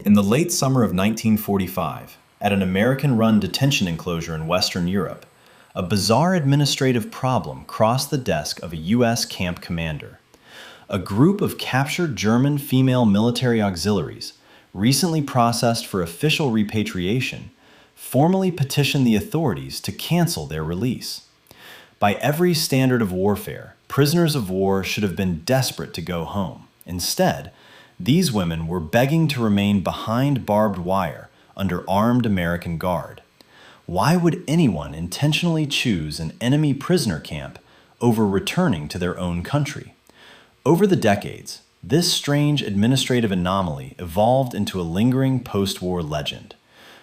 In the late summer of 1945, at an American-run detention enclosure in Western Europe, a bizarre administrative problem crossed the desk of a U.S. camp commander. A group of captured German female military auxiliaries, recently processed for official repatriation, formally petitioned the authorities to cancel their release. By every standard of warfare, prisoners of war should have been desperate to go home. Instead, these women were begging to remain behind barbed wire under armed American guard. Why would anyone intentionally choose an enemy prisoner camp over returning to their own country? Over the decades, this strange administrative anomaly evolved into a lingering post-war legend.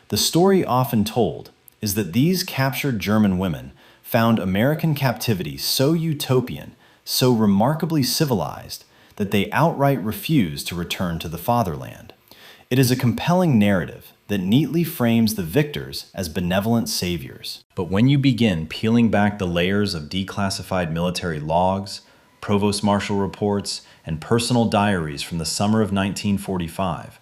The story often told is that these captured German women found American captivity so utopian, so remarkably civilized, that they outright refused to return to the fatherland. It is a compelling narrative that neatly frames the victors as benevolent saviors. But when you begin peeling back the layers of declassified military logs, provost marshal reports, and personal diaries from the summer of 1945,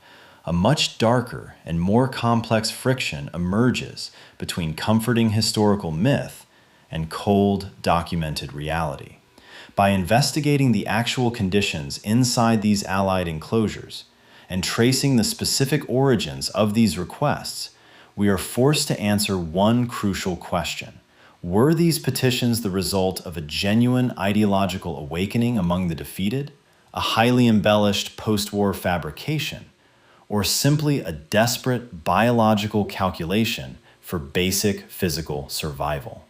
a much darker and more complex friction emerges between comforting historical myth and cold, documented reality. By investigating the actual conditions inside these Allied enclosures and tracing the specific origins of these requests, we are forced to answer one crucial question. Were these petitions the result of a genuine ideological awakening among the defeated, a highly embellished post-war fabrication, or simply a desperate biological calculation for basic physical survival?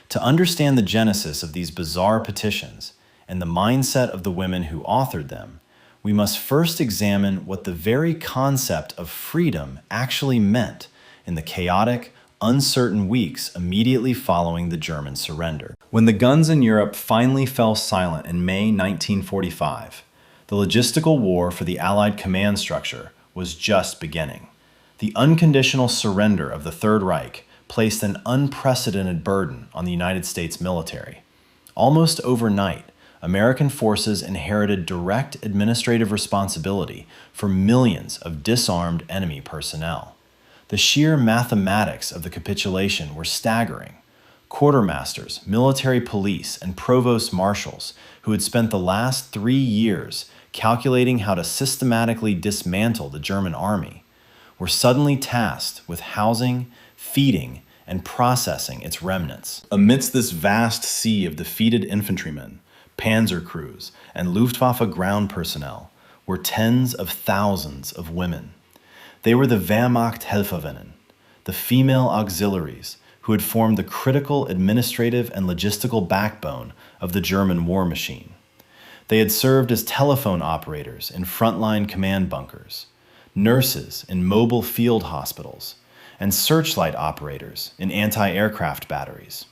To understand the genesis of these bizarre petitions and the mindset of the women who authored them, we must first examine what the very concept of freedom actually meant in the chaotic, uncertain weeks immediately following the German surrender. When the guns in Europe finally fell silent in May 1945, the logistical war for the Allied command structure was just beginning. The unconditional surrender of the Third Reich placed an unprecedented burden on the United States military. Almost overnight, American forces inherited direct administrative responsibility for millions of disarmed enemy personnel. The sheer mathematics of the capitulation were staggering. Quartermasters, military police, and provost marshals, who had spent the last 3 years calculating how to systematically dismantle the German army, were suddenly tasked with housing, feeding, and processing its remnants. Amidst this vast sea of defeated infantrymen, panzer crews, and Luftwaffe ground personnel were tens of thousands of women. They were the Wehrmachthelferinnen, the female auxiliaries who had formed the critical administrative and logistical backbone of the German war machine. They had served as telephone operators in frontline command bunkers, nurses in mobile field hospitals, and searchlight operators in anti-aircraft batteries.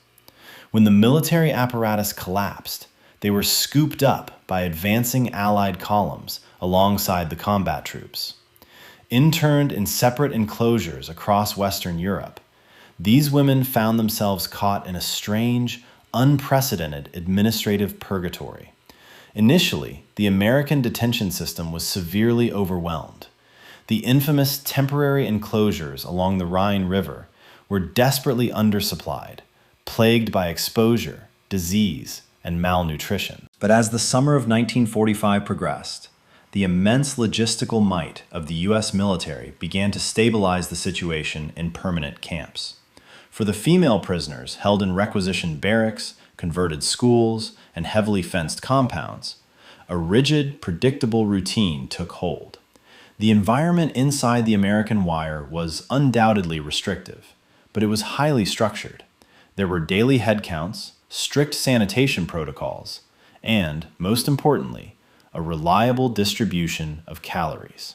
When the military apparatus collapsed, they were scooped up by advancing Allied columns alongside the combat troops. Interned in separate enclosures across Western Europe, these women found themselves caught in a strange, unprecedented administrative purgatory. Initially, the American detention system was severely overwhelmed. The infamous temporary enclosures along the Rhine River were desperately undersupplied, plagued by exposure, disease, and malnutrition. But as the summer of 1945 progressed, the immense logistical might of the U.S. military began to stabilize the situation in permanent camps. For the female prisoners held in requisitioned barracks, converted schools, and heavily fenced compounds, a rigid, predictable routine took hold. The environment inside the American wire was undoubtedly restrictive, but it was highly structured. There were daily headcounts, strict sanitation protocols, and, most importantly, a reliable distribution of calories.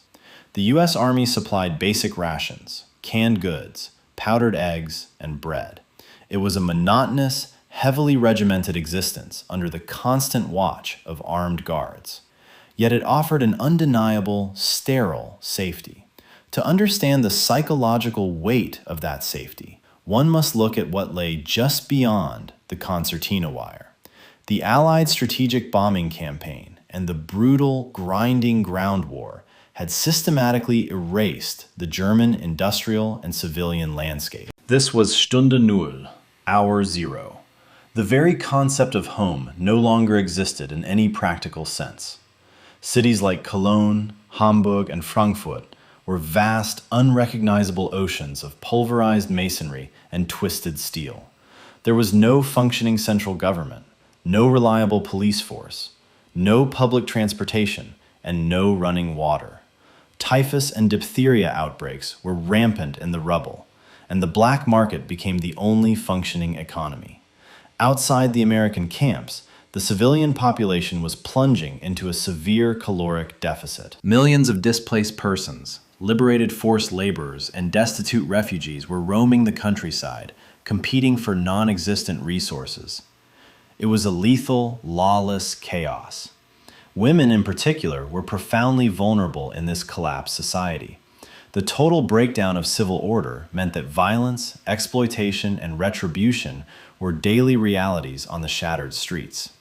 The U.S. Army supplied basic rations, canned goods, powdered eggs, and bread. It was a monotonous, heavily regimented existence under the constant watch of armed guards. Yet it offered an undeniable, sterile safety. To understand the psychological weight of that safety, one must look at what lay just beyond the concertina wire. The Allied strategic bombing campaign and the brutal, grinding ground war had systematically erased the German industrial and civilian landscape. This was Stunde Null, Hour Zero. The very concept of home no longer existed in any practical sense. Cities like Cologne, Hamburg, and Frankfurt were vast, unrecognizable oceans of pulverized masonry and twisted steel. There was no functioning central government, no reliable police force, no public transportation, and no running water. Typhus and diphtheria outbreaks were rampant in the rubble, and the black market became the only functioning economy. Outside the American camps, the civilian population was plunging into a severe caloric deficit. Millions of displaced persons, liberated forced laborers, and destitute refugees were roaming the countryside, competing for non-existent resources. It was a lethal, lawless chaos. Women in particular were profoundly vulnerable in this collapsed society. The total breakdown of civil order meant that violence, exploitation, and retribution were daily realities on the shattered streets.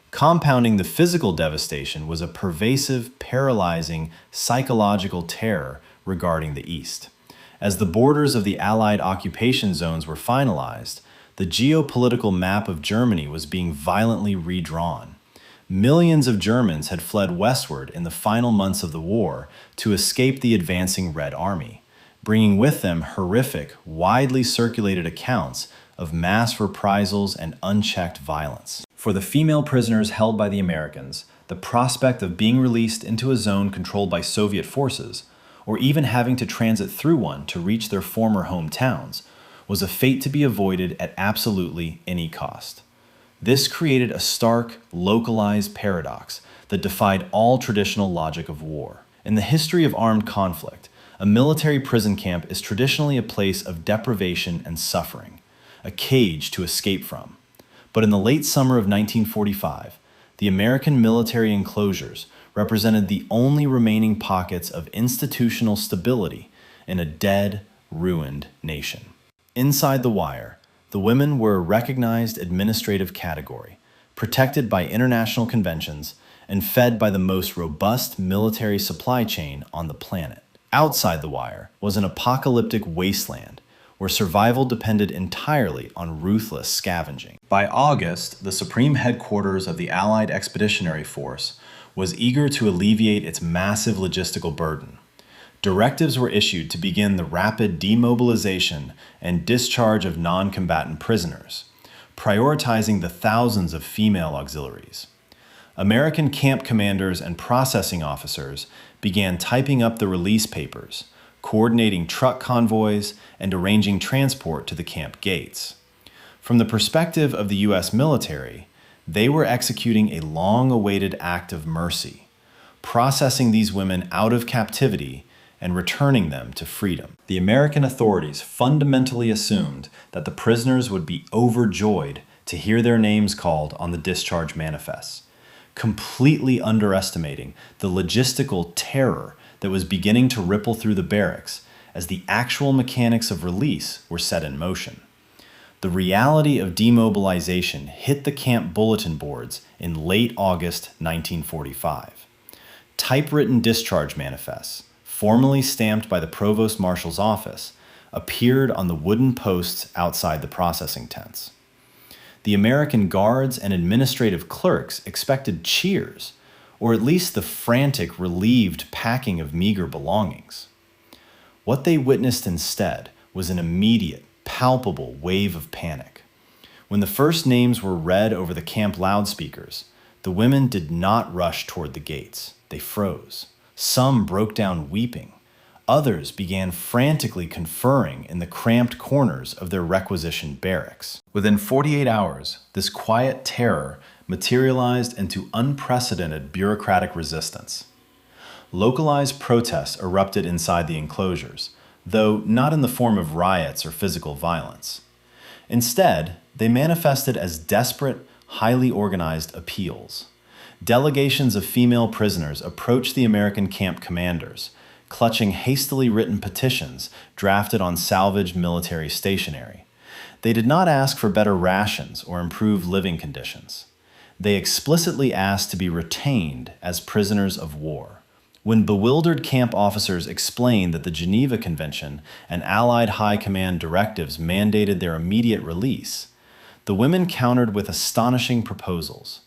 Compounding the physical devastation was a pervasive, paralyzing, psychological terror regarding the East. As the borders of the Allied occupation zones were finalized, the geopolitical map of Germany was being violently redrawn. Millions of Germans had fled westward in the final months of the war to escape the advancing Red Army, bringing with them horrific, widely circulated accounts of mass reprisals and unchecked violence. For the female prisoners held by the Americans, the prospect of being released into a zone controlled by Soviet forces, or even having to transit through one to reach their former hometowns, was a fate to be avoided at absolutely any cost. This created a stark, localized paradox that defied all traditional logic of war. In the history of armed conflict, a military prison camp is traditionally a place of deprivation and suffering, a cage to escape from. But in the late summer of 1945, the American military enclosures represented the only remaining pockets of institutional stability in a dead, ruined nation. Inside the wire, the women were a recognized administrative category, protected by international conventions and fed by the most robust military supply chain on the planet. Outside the wire was an apocalyptic wasteland where survival depended entirely on ruthless scavenging. By August, the supreme headquarters of the Allied Expeditionary Force was eager to alleviate its massive logistical burden. Directives were issued to begin the rapid demobilization and discharge of non-combatant prisoners, prioritizing the thousands of female auxiliaries. American camp commanders and processing officers began typing up the release papers, coordinating truck convoys, and arranging transport to the camp gates. From the perspective of the U.S. military, they were executing a long-awaited act of mercy, processing these women out of captivity and returning them to freedom. The American authorities fundamentally assumed that the prisoners would be overjoyed to hear their names called on the discharge manifests, completely underestimating the logistical terror that was beginning to ripple through the barracks as the actual mechanics of release were set in motion. The reality of demobilization hit the camp bulletin boards in late August 1945. Typewritten discharge manifests, formally stamped by the Provost Marshal's office, appeared on the wooden posts outside the processing tents. The American guards and administrative clerks expected cheers, or at least the frantic, relieved packing of meager belongings. What they witnessed instead was an immediate, palpable wave of panic. When the first names were read over the camp loudspeakers, the women did not rush toward the gates. They froze. Some broke down weeping. Others began frantically conferring in the cramped corners of their requisitioned barracks. Within 48 hours, this quiet terror materialized into unprecedented bureaucratic resistance. Localized protests erupted inside the enclosures, though not in the form of riots or physical violence. Instead, they manifested as desperate, highly organized appeals. Delegations of female prisoners approached the American camp commanders, clutching hastily written petitions drafted on salvaged military stationery. They did not ask for better rations or improved living conditions. They explicitly asked to be retained as prisoners of war, When bewildered camp officers explained that the Geneva Convention and Allied High Command directives mandated their immediate release, the women countered with astonishing proposals.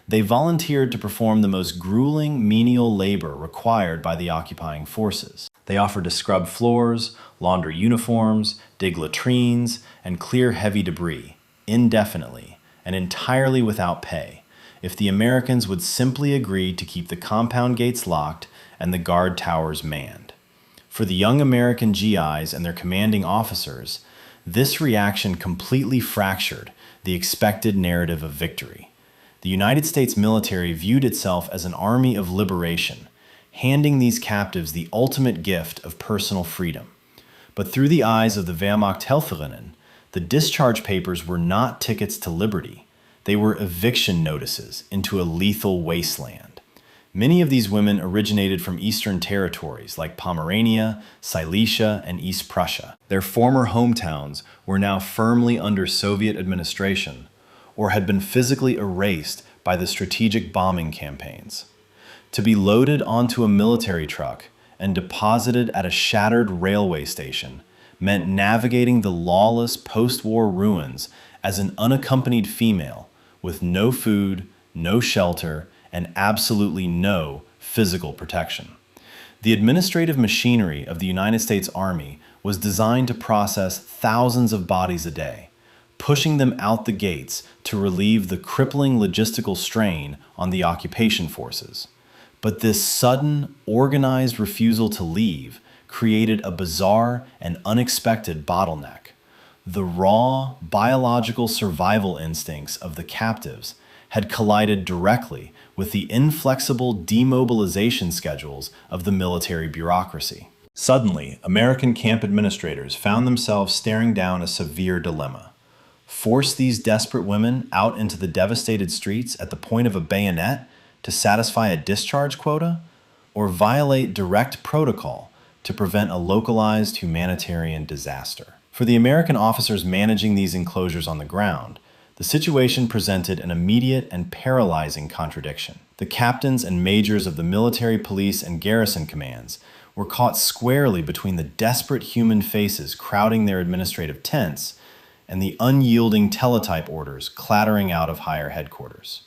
They volunteered to perform the most grueling menial labor required by the occupying forces. They offered to scrub floors, launder uniforms, dig latrines, and clear heavy debris, indefinitely and entirely without pay, if the Americans would simply agree to keep the compound gates locked and the guard towers manned. For the young American GIs and their commanding officers, this reaction completely fractured the expected narrative of victory. The United States military viewed itself as an army of liberation, handing these captives the ultimate gift of personal freedom. But through the eyes of the Wehrmachthelferinnen, the discharge papers were not tickets to liberty. They were eviction notices into a lethal wasteland. Many of these women originated from eastern territories like Pomerania, Silesia, and East Prussia. Their former hometowns were now firmly under Soviet administration or had been physically erased by the strategic bombing campaigns. To be loaded onto a military truck and deposited at a shattered railway station meant navigating the lawless post-war ruins as an unaccompanied female with no food, no shelter, and absolutely no physical protection. The administrative machinery of the United States Army was designed to process thousands of bodies a day, pushing them out the gates to relieve the crippling logistical strain on the occupation forces. But this sudden, organized refusal to leave created a bizarre and unexpected bottleneck. The raw, biological survival instincts of the captives had collided directly with the inflexible demobilization schedules of the military bureaucracy. Suddenly, American camp administrators found themselves staring down a severe dilemma. Force these desperate women out into the devastated streets at the point of a bayonet to satisfy a discharge quota, or violate direct protocol to prevent a localized humanitarian disaster. For the American officers managing these enclosures on the ground, the situation presented an immediate and paralyzing contradiction. The captains and majors of the military, police, and garrison commands were caught squarely between the desperate human faces crowding their administrative tents and the unyielding teletype orders clattering out of higher headquarters.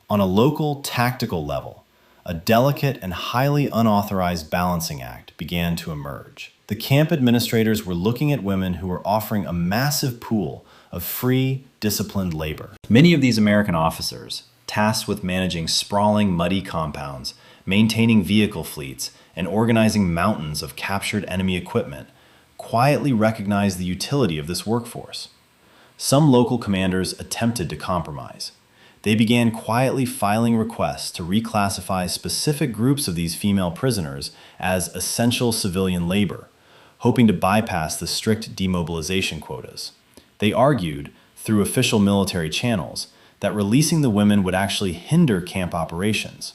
On a local, tactical level, a delicate and highly unauthorized balancing act began to emerge. The camp administrators were looking at women who were offering a massive pool of free, disciplined labor. Many of these American officers, tasked with managing sprawling, muddy compounds, maintaining vehicle fleets, and organizing mountains of captured enemy equipment, quietly recognized the utility of this workforce. Some local commanders attempted to compromise. They began quietly filing requests to reclassify specific groups of these female prisoners as essential civilian labor, hoping to bypass the strict demobilization quotas. They argued, through official military channels, that releasing the women would actually hinder camp operations,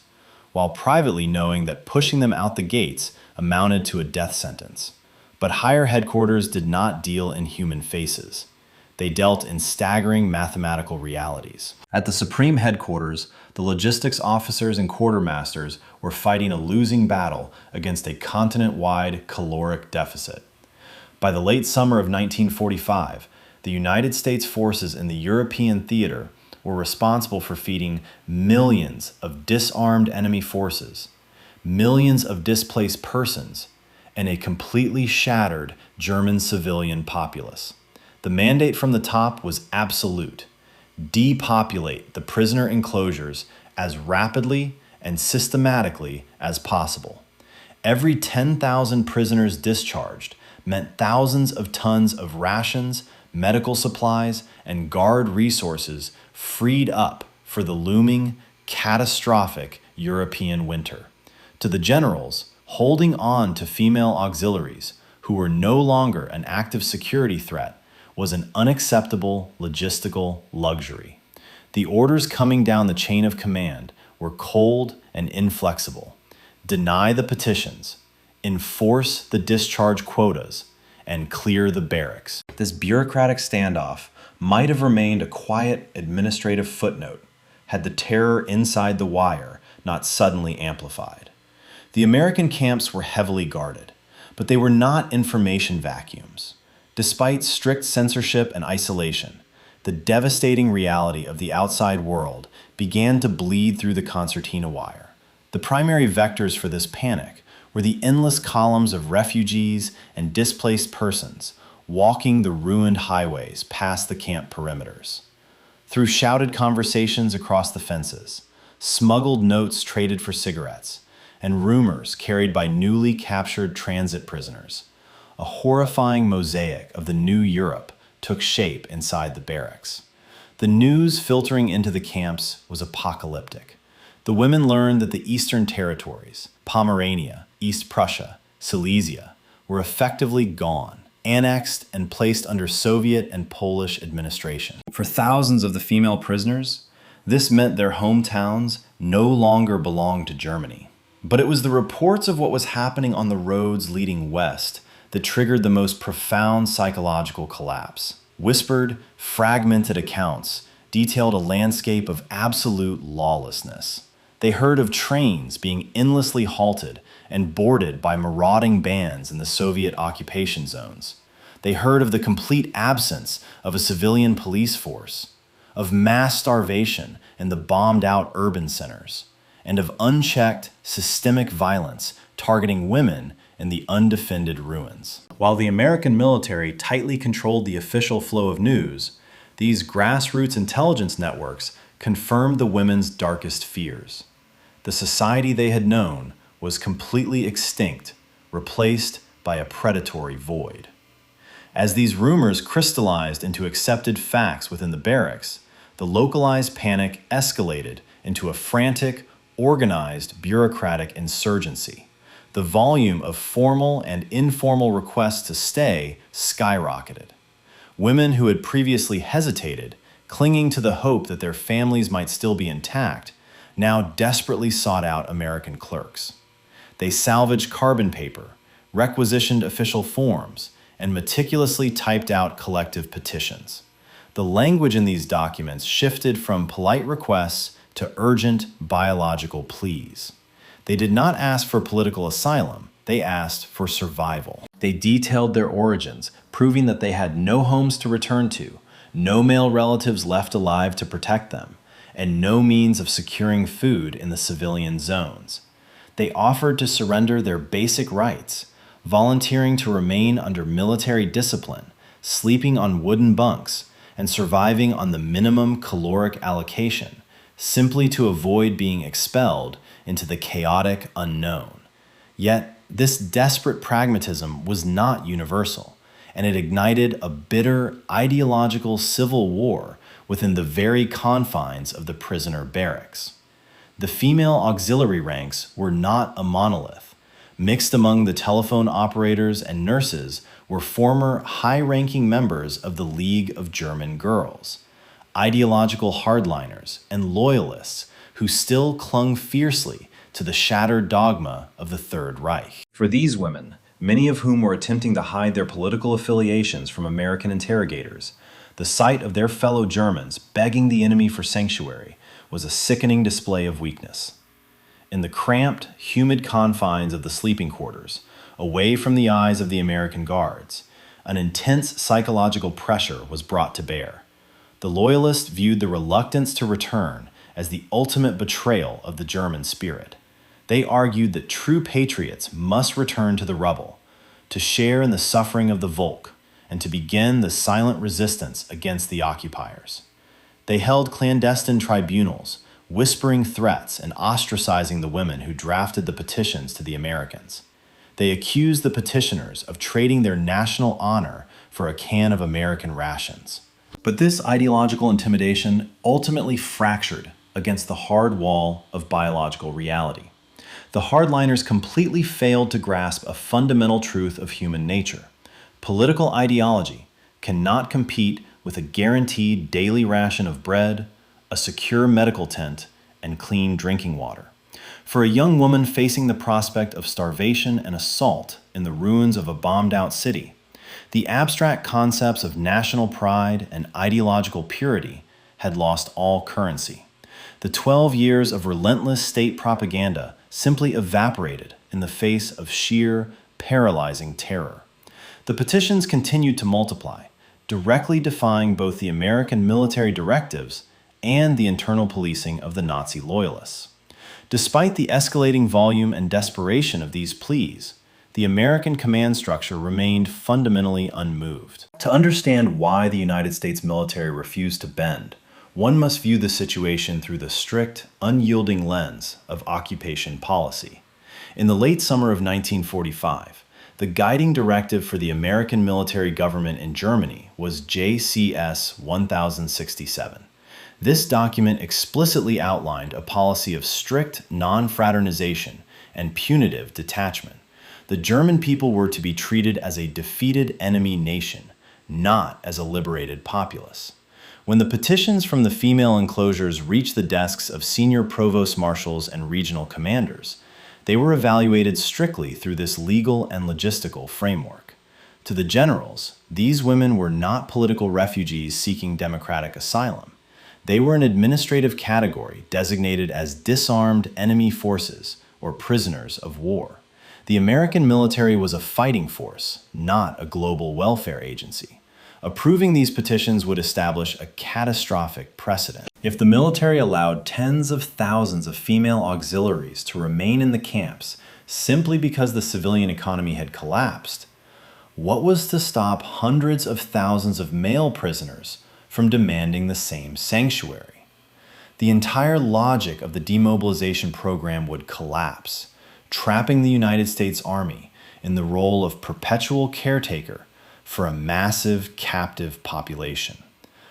while privately knowing that pushing them out the gates amounted to a death sentence. But higher headquarters did not deal in human faces. They dealt in staggering mathematical realities. At the Supreme Headquarters, the logistics officers and quartermasters were fighting a losing battle against a continent-wide caloric deficit. By the late summer of 1945, the United States forces in the European theater were responsible for feeding millions of disarmed enemy forces, millions of displaced persons, and a completely shattered German civilian populace. The mandate from the top was absolute: depopulate the prisoner enclosures as rapidly and systematically as possible. Every 10,000 prisoners discharged meant thousands of tons of rations, medical supplies, and guard resources freed up for the looming, catastrophic European winter. To the generals, holding on to female auxiliaries, who were no longer an active security threat, was an unacceptable logistical luxury. The orders coming down the chain of command were cold and inflexible. Deny the petitions, enforce the discharge quotas, and clear the barracks. This bureaucratic standoff might have remained a quiet administrative footnote had the terror inside the wire not suddenly amplified. The American camps were heavily guarded, but they were not information vacuums. Despite strict censorship and isolation, the devastating reality of the outside world began to bleed through the concertina wire. The primary vectors for this panic were the endless columns of refugees and displaced persons walking the ruined highways past the camp perimeters. Through shouted conversations across the fences, smuggled notes traded for cigarettes, and rumors carried by newly captured transit prisoners, a horrifying mosaic of the new Europe took shape inside the barracks. The news filtering into the camps was apocalyptic. The women learned that the eastern territories, Pomerania, East Prussia, Silesia, were effectively gone, annexed and placed under Soviet and Polish administration. For thousands of the female prisoners, this meant their hometowns no longer belonged to Germany. But it was the reports of what was happening on the roads leading west that triggered the most profound psychological collapse. Whispered, fragmented accounts detailed a landscape of absolute lawlessness. They heard of trains being endlessly halted and boarded by marauding bands in the Soviet occupation zones. They heard of the complete absence of a civilian police force, of mass starvation in the bombed-out urban centers, and of unchecked, systemic violence targeting women in the undefended ruins. While the American military tightly controlled the official flow of news, these grassroots intelligence networks confirmed the women's darkest fears. The society they had known was completely extinct, replaced by a predatory void. As these rumors crystallized into accepted facts within the barracks, the localized panic escalated into a frantic, organized bureaucratic insurgency. The volume of formal and informal requests to stay skyrocketed. Women who had previously hesitated, clinging to the hope that their families might still be intact, now desperately sought out American clerks. They salvaged carbon paper, requisitioned official forms, and meticulously typed out collective petitions. The language in these documents shifted from polite requests to urgent biological pleas. They did not ask for political asylum, they asked for survival. They detailed their origins, proving that they had no homes to return to, no male relatives left alive to protect them, and no means of securing food in the civilian zones. They offered to surrender their basic rights, volunteering to remain under military discipline, sleeping on wooden bunks, and surviving on the minimum caloric allocation, simply to avoid being expelled into the chaotic unknown. Yet, this desperate pragmatism was not universal, and it ignited a bitter ideological civil war within the very confines of the prisoner barracks. The female auxiliary ranks were not a monolith. Mixed among the telephone operators and nurses were former high-ranking members of the League of German Girls, ideological hardliners and loyalists who still clung fiercely to the shattered dogma of the Third Reich. For these women, many of whom were attempting to hide their political affiliations from American interrogators, the sight of their fellow Germans begging the enemy for sanctuary was a sickening display of weakness. In the cramped, humid confines of the sleeping quarters, away from the eyes of the American guards, an intense psychological pressure was brought to bear. The loyalists viewed the reluctance to return as the ultimate betrayal of the German spirit. They argued that true patriots must return to the rubble, to share in the suffering of the Volk, and to begin the silent resistance against the occupiers. They held clandestine tribunals, whispering threats and ostracizing the women who drafted the petitions to the Americans. They accused the petitioners of trading their national honor for a can of American rations. But this ideological intimidation ultimately fractured against the hard wall of biological reality. The hardliners completely failed to grasp a fundamental truth of human nature. Political ideology cannot compete with a guaranteed daily ration of bread, a secure medical tent, and clean drinking water. For a young woman facing the prospect of starvation and assault in the ruins of a bombed-out city, the abstract concepts of national pride and ideological purity had lost all currency. The 12 years of relentless state propaganda simply evaporated in the face of sheer, paralyzing terror. The petitions continued to multiply, directly defying both the American military directives and the internal policing of the Nazi loyalists. Despite the escalating volume and desperation of these pleas, the American command structure remained fundamentally unmoved. To understand why the United States military refused to bend, one must view the situation through the strict, unyielding lens of occupation policy. In the late summer of 1945, the guiding directive for the American military government in Germany was JCS 1067. This document explicitly outlined a policy of strict non-fraternization and punitive detachment. The German people were to be treated as a defeated enemy nation, not as a liberated populace. When the petitions from the female enclosures reached the desks of senior provost marshals and regional commanders, they were evaluated strictly through this legal and logistical framework. To the generals, these women were not political refugees seeking democratic asylum. They were an administrative category designated as disarmed enemy forces or prisoners of war. The American military was a fighting force, not a global welfare agency. Approving these petitions would establish a catastrophic precedent. If the military allowed tens of thousands of female auxiliaries to remain in the camps simply because the civilian economy had collapsed, what was to stop hundreds of thousands of male prisoners from demanding the same sanctuary? The entire logic of the demobilization program would collapse, trapping the United States Army in the role of perpetual caretaker for a massive captive population.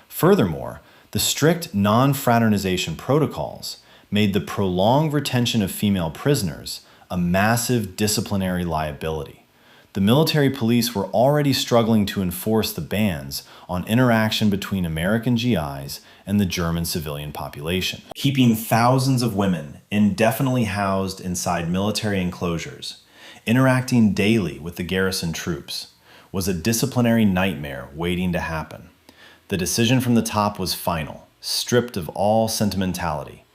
Furthermore, the strict non-fraternization protocols made the prolonged retention of female prisoners a massive disciplinary liability. The military police were already struggling to enforce the bans on interaction between American GIs and the German civilian population. Keeping thousands of women indefinitely housed inside military enclosures, interacting daily with the garrison troops, was a disciplinary nightmare waiting to happen. The decision from the top was final, stripped of all sentimentality.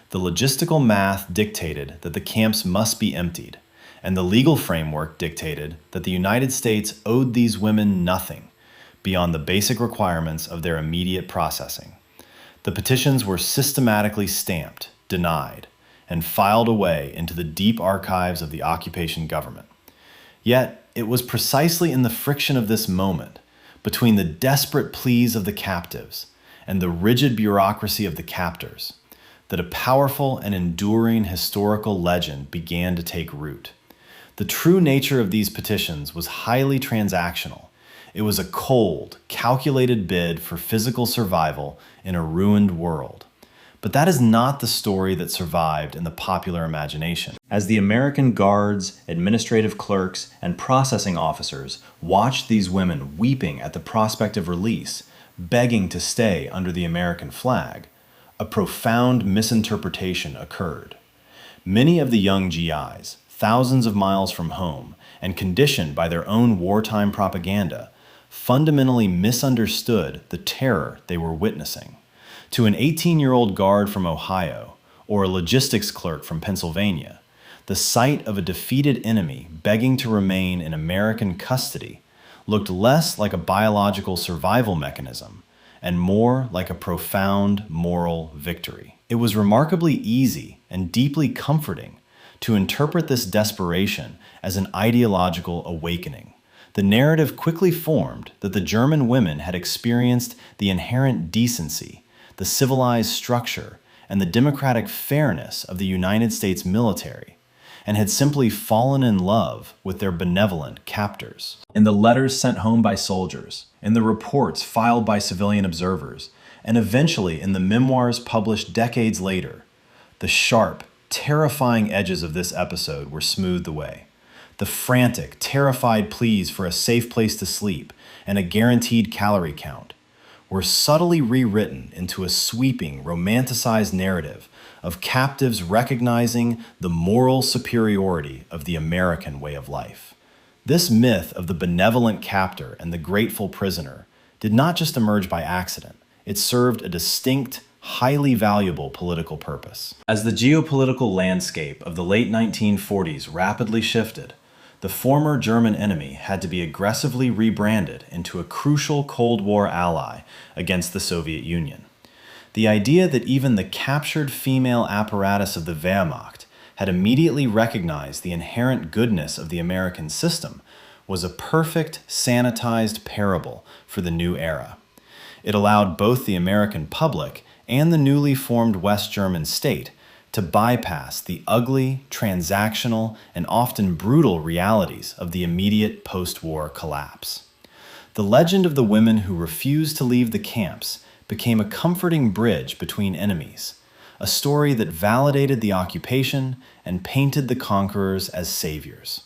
The logistical math dictated that the camps must be emptied, and the legal framework dictated that the United States owed these women nothing beyond the basic requirements of their immediate processing. The petitions were systematically stamped, denied, and filed away into the deep archives of the occupation government. Yet, it was precisely in the friction of this moment, between the desperate pleas of the captives and the rigid bureaucracy of the captors, that a powerful and enduring historical legend began to take root. The true nature of these petitions was highly transactional. It was a cold, calculated bid for physical survival in a ruined world. But that is not the story that survived in the popular imagination. As the American guards, administrative clerks, and processing officers watched these women weeping at the prospect of release, begging to stay under the American flag, a profound misinterpretation occurred. Many of the young GIs, thousands of miles from home, and conditioned by their own wartime propaganda, fundamentally misunderstood the terror they were witnessing. To an 18-year-old guard from Ohio or a logistics clerk from Pennsylvania, the sight of a defeated enemy begging to remain in American custody looked less like a biological survival mechanism and more like a profound moral victory. It was remarkably easy and deeply comforting to interpret this desperation as an ideological awakening. The narrative quickly formed that the German women had experienced the inherent decency, the civilized structure, and the democratic fairness of the United States military, and had simply fallen in love with their benevolent captors. In the letters sent home by soldiers, in the reports filed by civilian observers, and eventually in the memoirs published decades later, the sharp, terrifying edges of this episode were smoothed away. The frantic, terrified pleas for a safe place to sleep and a guaranteed calorie count were subtly rewritten into a sweeping, romanticized narrative of captives recognizing the moral superiority of the American way of life. This myth of the benevolent captor and the grateful prisoner did not just emerge by accident. It served a distinct, highly valuable political purpose. As the geopolitical landscape of the late 1940s rapidly shifted, the former German enemy had to be aggressively rebranded into a crucial Cold War ally against the Soviet Union. The idea that even the captured female apparatus of the Wehrmacht had immediately recognized the inherent goodness of the American system was a perfect, sanitized parable for the new era. It allowed both the American public and the newly formed West German state to bypass the ugly, transactional, and often brutal realities of the immediate post-war collapse. The legend of the women who refused to leave the camps became a comforting bridge between enemies, a story that validated the occupation and painted the conquerors as saviors.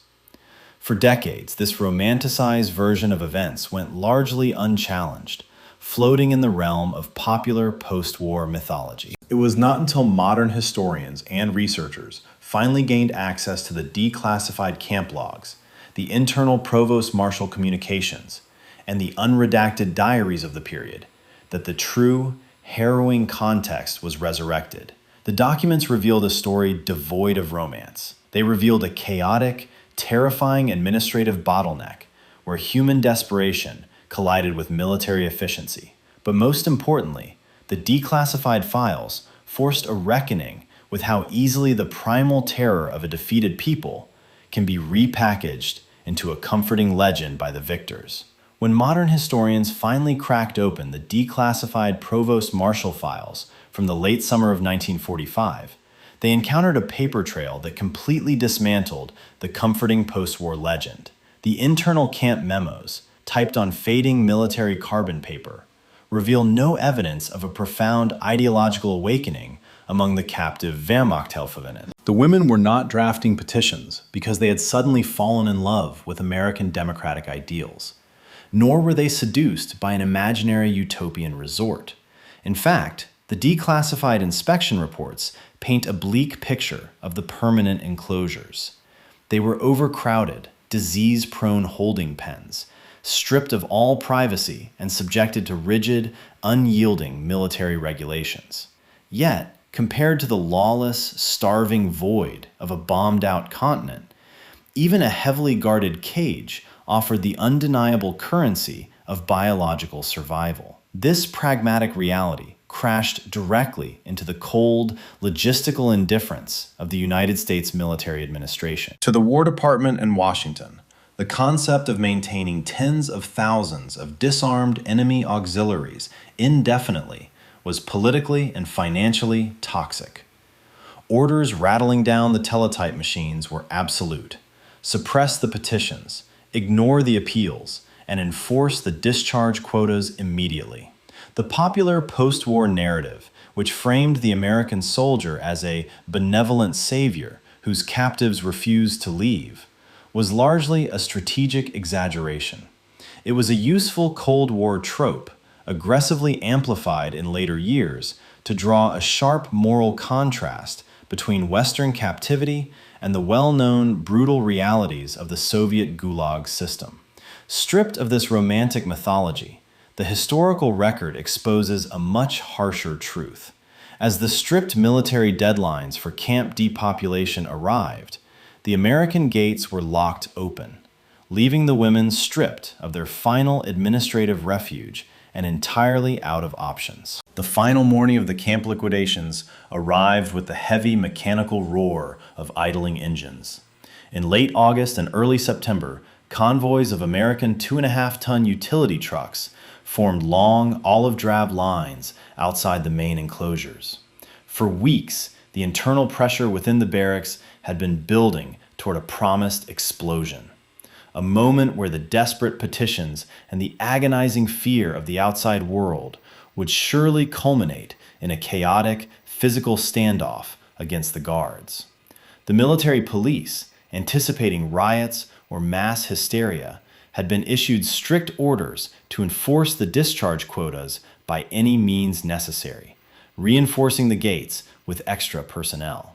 For decades, this romanticized version of events went largely unchallenged, floating in the realm of popular post-war mythology. It was not until modern historians and researchers finally gained access to the declassified camp logs, the internal provost marshal communications, and the unredacted diaries of the period that the true, harrowing context was resurrected. The documents revealed a story devoid of romance. They revealed a chaotic, terrifying administrative bottleneck where human desperation collided with military efficiency. But most importantly, the declassified files forced a reckoning with how easily the primal terror of a defeated people can be repackaged into a comforting legend by the victors. When modern historians finally cracked open the declassified provost marshal files from the late summer of 1945, they encountered a paper trail that completely dismantled the comforting post-war legend. The internal camp memos, typed on fading military carbon paper, reveal no evidence of a profound ideological awakening among the captive Wehrmachthelferinnen. The women were not drafting petitions because they had suddenly fallen in love with American democratic ideals, nor were they seduced by an imaginary utopian resort. In fact, the declassified inspection reports paint a bleak picture of the permanent enclosures. They were overcrowded, disease-prone holding pens, stripped of all privacy and subjected to rigid, unyielding military regulations. Yet, compared to the lawless, starving void of a bombed-out continent, even a heavily guarded cage offered the undeniable currency of biological survival. This pragmatic reality crashed directly into the cold, logistical indifference of the United States military administration. To the War Department in Washington, the concept of maintaining tens of thousands of disarmed enemy auxiliaries indefinitely was politically and financially toxic. Orders rattling down the teletype machines were absolute. Suppress the petitions, ignore the appeals, and enforce the discharge quotas immediately. The popular post-war narrative, which framed the American soldier as a benevolent savior whose captives refused to leave, was largely a strategic exaggeration. It was a useful Cold War trope, aggressively amplified in later years to draw a sharp moral contrast between Western captivity and the well-known brutal realities of the Soviet Gulag system. Stripped of this romantic mythology, the historical record exposes a much harsher truth. As the strict military deadlines for camp depopulation arrived, the American gates were locked open, leaving the women stripped of their final administrative refuge and entirely out of options. The final morning of the camp liquidations arrived with the heavy mechanical roar of idling engines. In late August and early September, convoys of American 2.5-ton utility trucks formed long, olive-drab lines outside the main enclosures. For weeks, the internal pressure within the barracks had been building toward a promised explosion, a moment where the desperate petitions and the agonizing fear of the outside world would surely culminate in a chaotic, physical standoff against the guards. The military police, anticipating riots or mass hysteria, had been issued strict orders to enforce the discharge quotas by any means necessary, reinforcing the gates with extra personnel.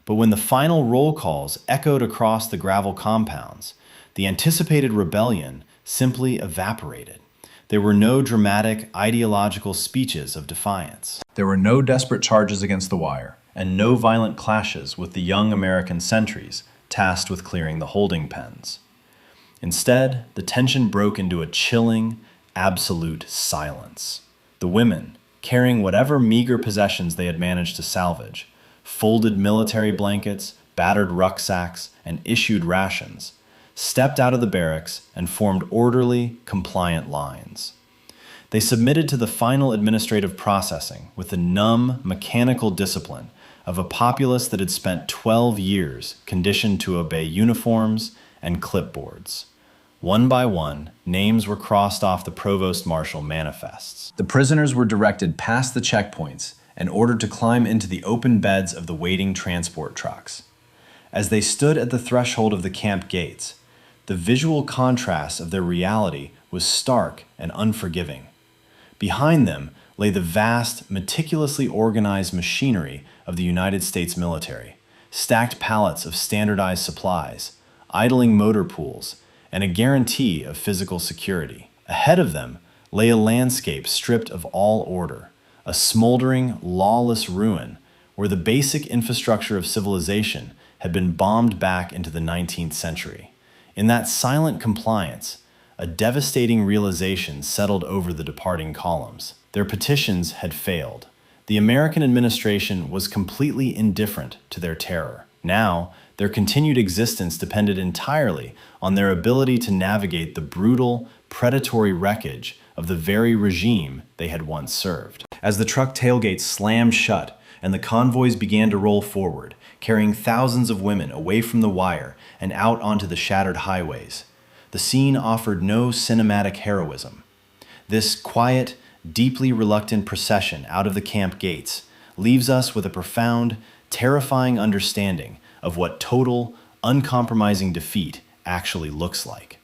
But when the final roll calls echoed across the gravel compounds, the anticipated rebellion simply evaporated. There were no dramatic ideological speeches of defiance. There were no desperate charges against the wire, and no violent clashes with the young American sentries tasked with clearing the holding pens. Instead, the tension broke into a chilling, absolute silence. The women, carrying whatever meager possessions they had managed to salvage, folded military blankets, battered rucksacks, and issued rations, stepped out of the barracks and formed orderly, compliant lines. They submitted to the final administrative processing with the numb, mechanical discipline of a populace that had spent 12 years conditioned to obey uniforms and clipboards. One by one, names were crossed off the provost marshal manifests. The prisoners were directed past the checkpoints and ordered to climb into the open beds of the waiting transport trucks. As they stood at the threshold of the camp gates, the visual contrast of their reality was stark and unforgiving. Behind them lay the vast, meticulously organized machinery of the United States military, stacked pallets of standardized supplies, idling motor pools, and a guarantee of physical security. Ahead of them lay a landscape stripped of all order, a smoldering, lawless ruin where the basic infrastructure of civilization had been bombed back into the 19th century. In that silent compliance, a devastating realization settled over the departing columns. Their petitions had failed. The American administration was completely indifferent to their terror. Now, their continued existence depended entirely on their ability to navigate the brutal, predatory wreckage of the very regime they had once served. As the truck tailgates slammed shut and the convoys began to roll forward, carrying thousands of women away from the wire and out onto the shattered highways, the scene offered no cinematic heroism. This quiet, deeply reluctant procession out of the camp gates leaves us with a profound, terrifying understanding of what total, uncompromising defeat actually looks like.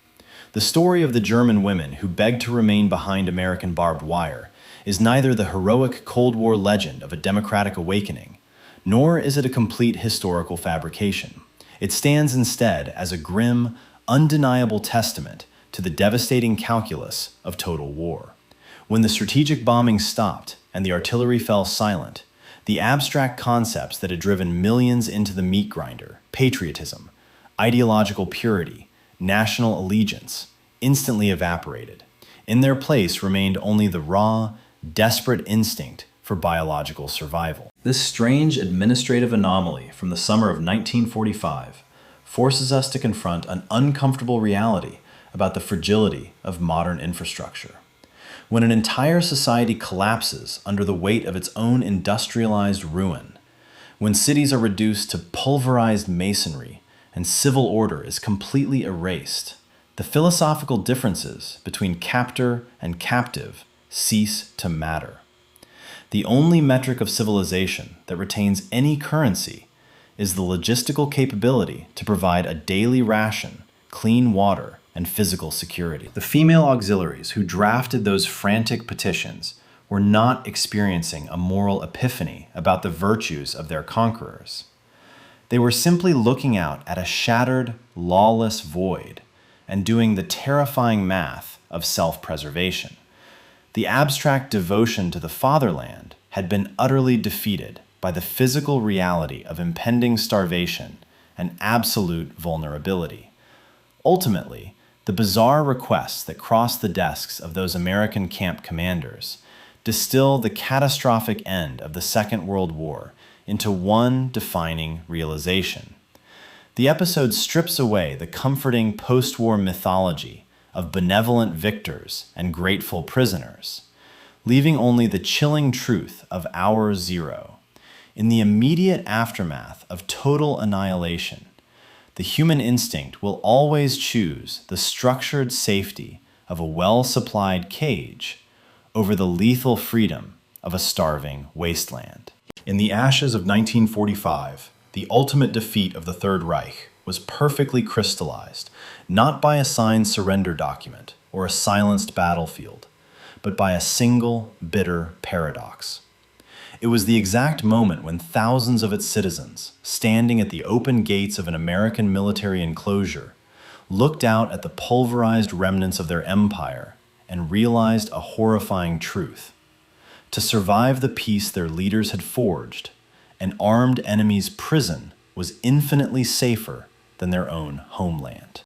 The story of the German women who begged to remain behind American barbed wire is neither the heroic Cold War legend of a democratic awakening, nor is it a complete historical fabrication. It stands instead as a grim, undeniable testament to the devastating calculus of total war. When the strategic bombing stopped and the artillery fell silent, the abstract concepts that had driven millions into the meat grinder, patriotism, ideological purity, national allegiance, instantly evaporated. In their place remained only the raw, desperate instinct for biological survival. This strange administrative anomaly from the summer of 1945 forces us to confront an uncomfortable reality about the fragility of modern infrastructure. When an entire society collapses under the weight of its own industrialized ruin, when cities are reduced to pulverized masonry and civil order is completely erased, the philosophical differences between captor and captive cease to matter. The only metric of civilization that retains any currency is the logistical capability to provide a daily ration, clean water, and physical security. The female auxiliaries who drafted those frantic petitions were not experiencing a moral epiphany about the virtues of their conquerors. They were simply looking out at a shattered, lawless void and doing the terrifying math of self-preservation. The abstract devotion to the fatherland had been utterly defeated by the physical reality of impending starvation and absolute vulnerability. Ultimately, the bizarre requests that crossed the desks of those American camp commanders distill the catastrophic end of the Second World War into one defining realization. The episode strips away the comforting post-war mythology of benevolent victors and grateful prisoners, leaving only the chilling truth of Hour Zero. In the immediate aftermath of total annihilation, the human instinct will always choose the structured safety of a well-supplied cage over the lethal freedom of a starving wasteland. In the ashes of 1945, the ultimate defeat of the Third Reich was perfectly crystallized, not by a signed surrender document or a silenced battlefield, but by a single, bitter paradox. It was the exact moment when thousands of its citizens, standing at the open gates of an American military enclosure, looked out at the pulverized remnants of their empire and realized a horrifying truth. To survive the peace their leaders had forged, an armed enemy's prison was infinitely safer than their own homeland.